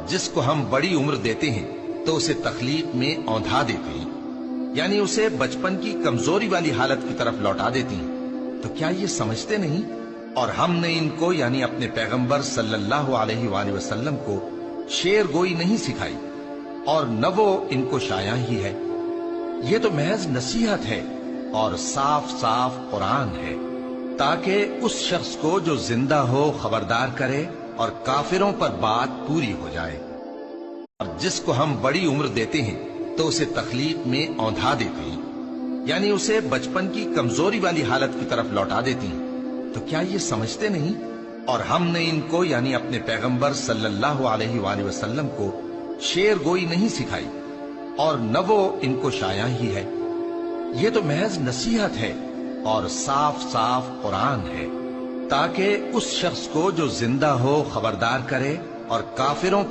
جس کو ہم بڑی عمر دیتے ہیں تو اسے تخلیق میں اوندھا دیتے ہیں، یعنی اسے بچپن کی کمزوری والی حالت کی طرف لوٹا دیتی ہیں، تو کیا یہ سمجھتے نہیں؟ اور ہم نے ان کو یعنی اپنے پیغمبر صلی اللہ علیہ وآلہ وسلم کو شعر گوئی نہیں سکھائی، اور نہ وہ ان کو شایع ہی ہے، یہ تو محض نصیحت ہے اور صاف صاف قرآن ہے، تاکہ اس شخص کو جو زندہ ہو خبردار کرے اور کافروں پر بات پوری ہو جائے۔ اور جس کو ہم بڑی عمر دیتے ہیں تو اسے تخلیق میں اوندھا دیتے ہیں، یعنی اسے بچپن کی کمزوری والی حالت کی طرف لوٹا دیتی ہیں، تو کیا یہ سمجھتے نہیں؟ اور ہم نے ان کو یعنی اپنے پیغمبر صلی اللہ علیہ وآلہ وسلم کو شعر گوئی نہیں سکھائی، اور نہ وہ ان کو شایع ہی ہے، یہ تو محض نصیحت ہے اور صاف صاف قرآن ہے، تاکہ اس شخص کو جو زندہ ہو خبردار کرے اور کافروں